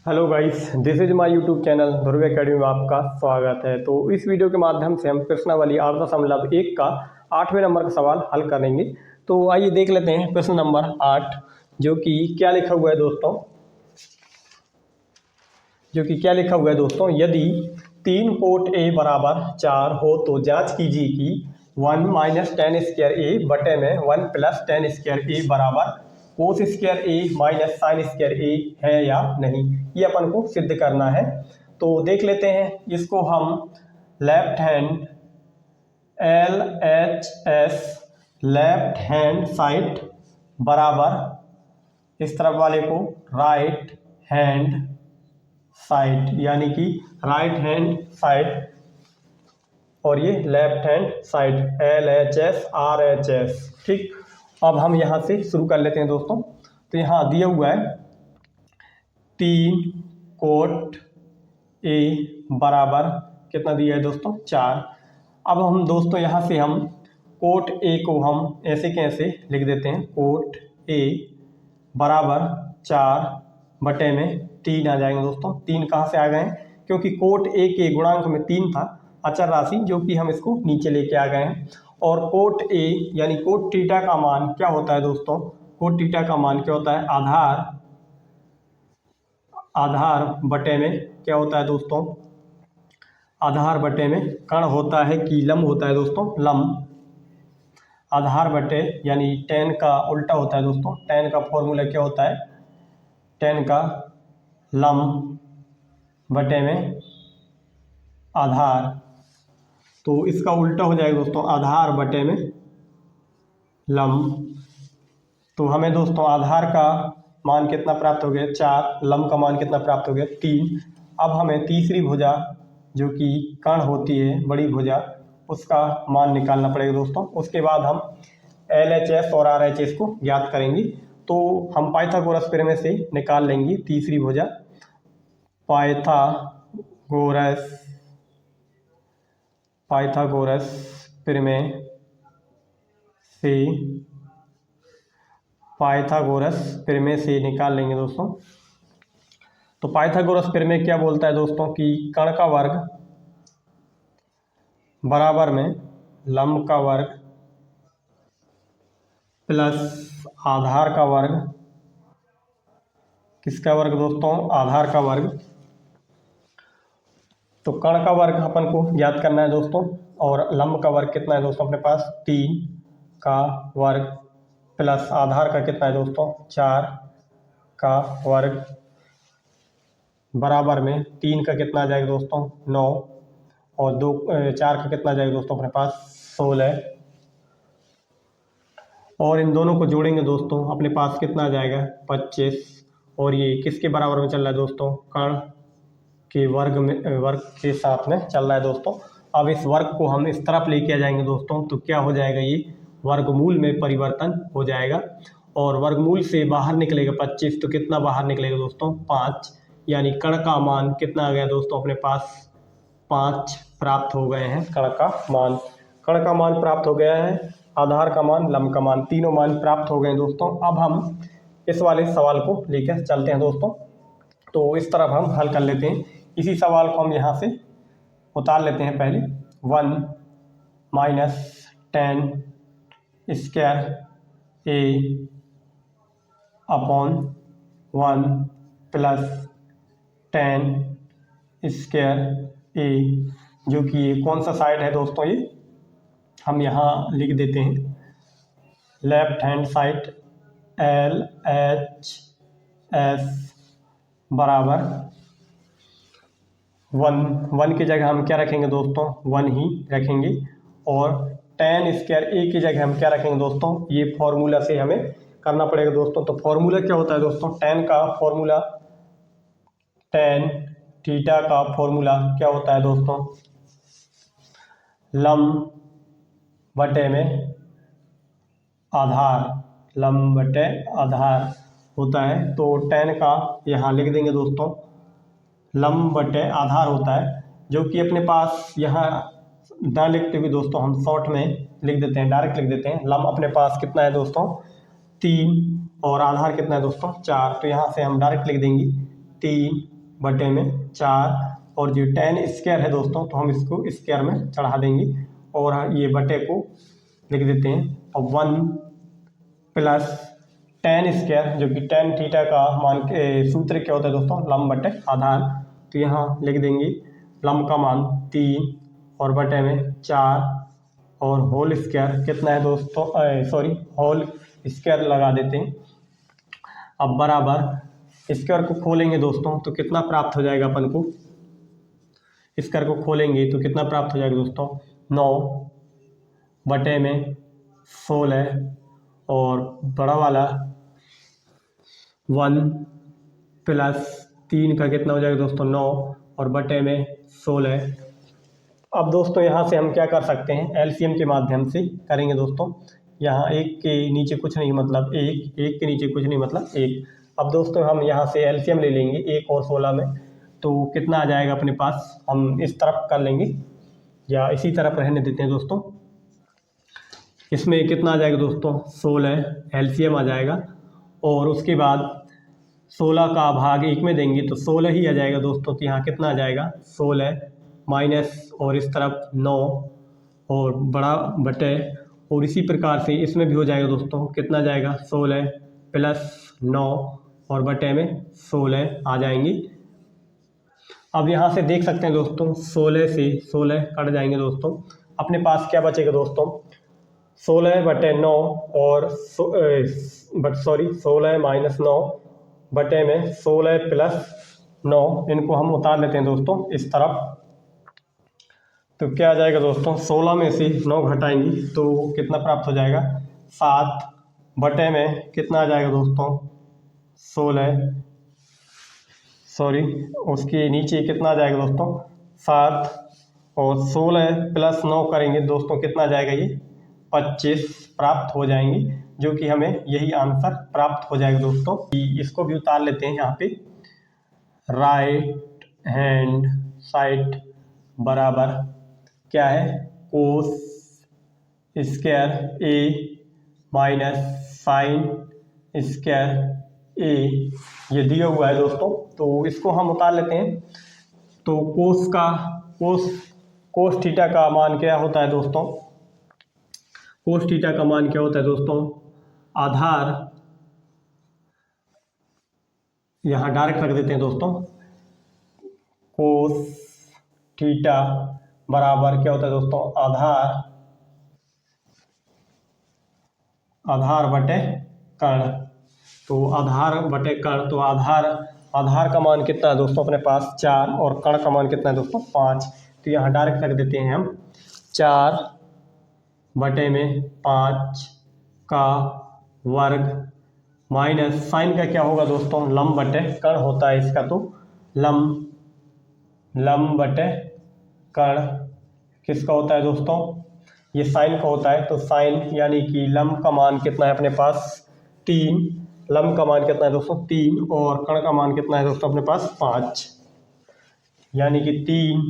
Hello guys, this is my YouTube channel Dhruv academy में आपका स्वागत है। तो इस वीडियो के माध्यम से हम प्रश्नावली 8.1 का 8वें नंबर का सवाल हल करेंगे। तो आइए देख लेते हैं प्रश्न नंबर 8, जो कि क्या लिखा हुआ है दोस्तों, यदि 3 कोट ए बराबर 4 हो तो जांच कीजिए कि 1 माइनस टेन स्क्वायर ए बटे में 1 प्लस टेन स्क्वायर ए बराबर कोस स्क्वायर ए माइनस साइन स्क्वायर ए है या नहीं। ये अपन को सिद्ध करना है। तो देख लेते हैं, इसको हम left hand L H S left hand side बराबर इस तरफ वाले को राइट हैंड साइड, यानी कि राइट हैंड साइड और ये left hand side L H S R H S. ठीक, अब हम यहाँ से शुरू कर लेते हैं दोस्तों। तो यहाँ दिया हुआ है 3 कोट ए बराबर कितना दिया है दोस्तों, 4। अब हम दोस्तों यहाँ से हम कोट ए को हम ऐसे कैसे लिख देते हैं, कोट ए बराबर 4 बटे में 3 आ जाएंगे दोस्तों। 3 कहाँ से आ गए हैं, क्योंकि कोट ए के गुणांक में 3 था, अचर राशि, जो कि हम इसको नीचे लेके आ गए हैं। और कोट ए यानी कोट थीटा का मान क्या होता है दोस्तों, कोट थीटा का मान क्या होता है, आधार बटे में क्या होता है दोस्तों, आधार बटे में कर्ण होता है कि लंब होता है दोस्तों, लंब। आधार बटे यानी टेन का उल्टा होता है दोस्तों, टेन का फॉर्मूला क्या होता है, टेन का लंब बटे में आधार। तो इसका उल्टा हो जाएगा दोस्तों, आधार बटे में लंब। तो हमें दोस्तों आधार का मान कितना प्राप्त हो गया, 4, लंब का मान कितना प्राप्त हो गया, 3। अब हमें तीसरी भुजा जो कि कर्ण होती है, बड़ी भुजा, उसका मान निकालना पड़ेगा दोस्तों। उसके बाद हम LHS और RHS को ज्ञात करेंगे। तो हम पाइथागोरस प्रमेय से निकाल लेंगे तीसरी भुजा, पाइथागोरस प्रमेय से निकाल लेंगे दोस्तों। तो पाइथागोरस प्रमेय क्या बोलता है दोस्तों कि कर्ण का वर्ग बराबर में लंब का वर्ग प्लस आधार का वर्ग, किसका वर्ग दोस्तों, आधार का वर्ग। तो कर्ण का वर्ग अपन को ज्ञात करना है दोस्तों, और लंब का वर्ग कितना है दोस्तों अपने पास, 3 का वर्ग प्लस आधार का कितना है दोस्तों, 4 का वर्ग बराबर में 3 का कितना आ जाएगा दोस्तों, 9, और 4 का कितना आ जाएगा दोस्तों अपने पास, 16। और इन दोनों को जोड़ेंगे दोस्तों, अपने पास कितना आ जाएगा, 25। और ये किसके बराबर में चल रहा है दोस्तों, कर्ण के वर्ग के साथ में चल रहा है दोस्तों। अब इस वर्ग को हम इस तरफ लेके आ जाएंगे दोस्तों, तो क्या हो जाएगा, ये वर्गमूल में परिवर्तन हो जाएगा। और वर्गमूल से बाहर निकलेगा 25, तो कितना बाहर निकलेगा दोस्तों, 5। यानी कर्ण का मान कितना आ गया दोस्तों अपने पास, 5 प्राप्त हो गए हैं। कर्ण का मान प्राप्त हो गया है, आधार का मान, लंब का मान, तीनों मान प्राप्त हो गए दोस्तों। अब हम इस वाले सवाल को लेकर चलते हैं दोस्तों। तो इस तरफ हम हल कर लेते हैं। इसी सवाल को हम यहाँ से उतार लेते हैं पहले। 1 माइनस टेन स्क्वायर ए अपॉन 1 प्लस टेन स्क्वायर ए, जो कि ये कौन सा साइड है दोस्तों, ये हम यहाँ लिख देते हैं लेफ्ट हैंड साइड LHS बराबर 1 की जगह हम क्या रखेंगे दोस्तों, 1 ही रखेंगे। और टेन स्क्वायर ए की जगह हम क्या रखेंगे दोस्तों, ये फॉर्मूला से हमें करना पड़ेगा दोस्तों। तो फॉर्मूला क्या होता है दोस्तों, टेन थीटा का फॉर्मूला क्या होता है दोस्तों, लंब बटे में आधार, लंब बटे आधार होता है। तो टेन का यहाँ लिख देंगे दोस्तों, लंब बटे आधार होता है, जो कि अपने पास यहाँ ना लिखते हुए दोस्तों हम शॉर्ट में लिख देते हैं, डायरेक्ट लिख देते हैं। लंब अपने पास कितना है दोस्तों, 3, और आधार कितना है दोस्तों, 4। तो यहाँ से हम डायरेक्ट लिख देंगे 3 बटे में 4 और जो 10 स्क्वायर है दोस्तों तो हम इसको स्क्वायर में चढ़ा देंगे और ये बटे को लिख देते हैं और 1 प्लस 10 स्क्वायर जो कि tan थीटा का मान सूत्र क्या होता है दोस्तों, लंब बटे आधार। तो यहाँ लिख देंगे लंब का मान 3 और बटे में 4 और होल स्क्वायर कितना है दोस्तों, होल स्क्वायर लगा देते हैं। अब बराबर स्क्वायर को खोलेंगे दोस्तों तो कितना प्राप्त हो जाएगा अपन को, स्क्वायर को खोलेंगे तो कितना प्राप्त हो जाएगा दोस्तों, 9 बटे में 16 और बड़ा वाला 1 प्लस 3 का कितना हो जाएगा दोस्तों 9 और बटे में 16। अब दोस्तों यहाँ से हम क्या कर सकते हैं, एलसीएम के माध्यम से करेंगे दोस्तों। यहाँ 1 के नीचे कुछ नहीं मतलब 1, 1 के नीचे कुछ नहीं मतलब 1। अब दोस्तों हम यहाँ से एलसीएम ले लेंगे 1 और 16 में, तो कितना आ जाएगा अपने पास, हम इस तरफ कर लेंगे या इसी तरफ रहने देते हैं दोस्तों। इसमें कितना आ जाएगा दोस्तों 16 एलसीएम आ जाएगा और उसके बाद 16 का भाग 1 में देंगे तो 16 ही आ जाएगा दोस्तों। तो यहाँ कितना आ जाएगा 16 माइनस और इस तरफ 9 और बड़ा बटे और इसी प्रकार से इसमें भी हो जाएगा दोस्तों, कितना जाएगा 16 प्लस 9 और बटे में 16 आ जाएंगी। अब यहाँ से देख सकते हैं दोस्तों 16 से 16 कट जाएंगे दोस्तों, अपने पास क्या बचेगा दोस्तों 16 बटे 9 और 16 माइनस 9 बटे में 16 प्लस 9, इनको हम उतार लेते हैं दोस्तों इस तरफ। तो क्या आ जाएगा दोस्तों 16 में से 9 घटाएंगे तो कितना प्राप्त हो जाएगा 7 बटे में कितना आ जाएगा दोस्तों 16 उसके नीचे कितना आ जाएगा दोस्तों 7 और 16 प्लस 9 करेंगे दोस्तों कितना आ जाएगा ये 25 प्राप्त हो जाएंगे, जो कि हमें यही आंसर प्राप्त हो जाएगा दोस्तों। इसको भी उतार लेते हैं यहाँ पे, राइट हैंड साइड बराबर क्या है कोस स्क्वायर ए माइनस साइन स्क्वायर ए, ये दिया हुआ है दोस्तों। तो इसको हम उतार लेते हैं। तो कोस थीटा का मान क्या होता है दोस्तों, कोस थीटा का मान क्या होता है दोस्तों, आधार, यहाँ डायरेक्ट रख देते हैं दोस्तों, कोस थीटा बराबर क्या होता है दोस्तों आधार बटे कर्ण। तो आधार बटे कर्ण, तो आधार का मान कितना है दोस्तों अपने पास 4 और कर्ण का मान कितना है दोस्तों 5। तो यहाँ डायरेक्ट रख देते हैं हम 4 बटे में 5 का वर्ग माइनस साइन का क्या होगा दोस्तों लंब बटे कर्ण होता है इसका, तो लंब बटे कर्ण किसका होता है दोस्तों, ये साइन का होता है। तो साइन यानी कि लंब का मान कितना है अपने पास 3, लंब का मान कितना है दोस्तों 3 और कर्ण का मान कितना है दोस्तों अपने पास 5, यानी कि 3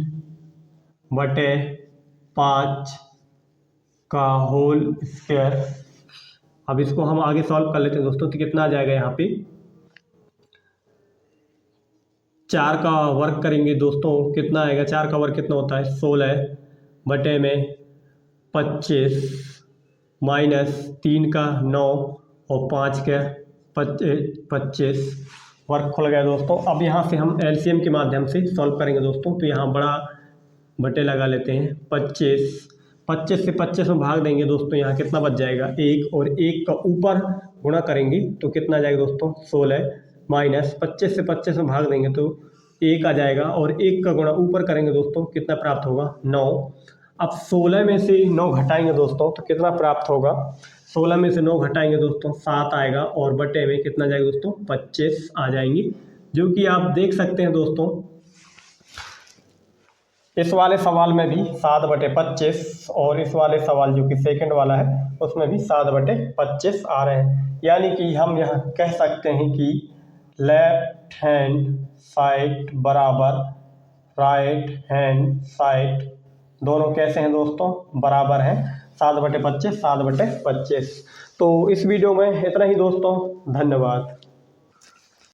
बटे 5 का होल स्क्वायर। अब इसको हम आगे सॉल्व कर लेते हैं दोस्तों। तो कितना आ जाएगा यहाँ पे 4 का वर्ग करेंगे दोस्तों, कितना आएगा 4 का वर्ग कितना होता है 16 बटे में 25 माइनस 3 का 9 और 5 के 25 वर्ग खुल गया दोस्तों। अब यहाँ से हम एलसीएम के माध्यम से सॉल्व करेंगे दोस्तों। तो यहाँ बड़ा बटे लगा लेते हैं 25 से 25 में भाग देंगे दोस्तों, यहाँ कितना बच जाएगा 1 और 1 का ऊपर गुणा करेंगे तो कितना आ जाएगा दोस्तों 16 माइनस 25 से 25 में भाग देंगे तो 1 आ जाएगा और 1 का गुणा ऊपर करेंगे दोस्तों कितना प्राप्त होगा 9। अब 16 में से 9 घटाएंगे दोस्तों तो कितना प्राप्त होगा, 16 में से 9 घटाएंगे दोस्तों 7 आएगा और बटे में कितना जाएगा दोस्तों 25 आ जाएंगी, जो कि आप देख सकते हैं दोस्तों इस वाले सवाल में भी 7 बटे 25 और इस वाले सवाल जो कि सेकंड वाला है उसमें भी 7 बटे 25 आ रहे हैं। यानी कि हम यहाँ कह सकते हैं कि लेफ्ट हैंड साइड बराबर राइट हैंड साइड, दोनों कैसे हैं दोस्तों बराबर हैं 7 बटे 25 7 बटे 25। तो इस वीडियो में इतना ही दोस्तों, धन्यवाद।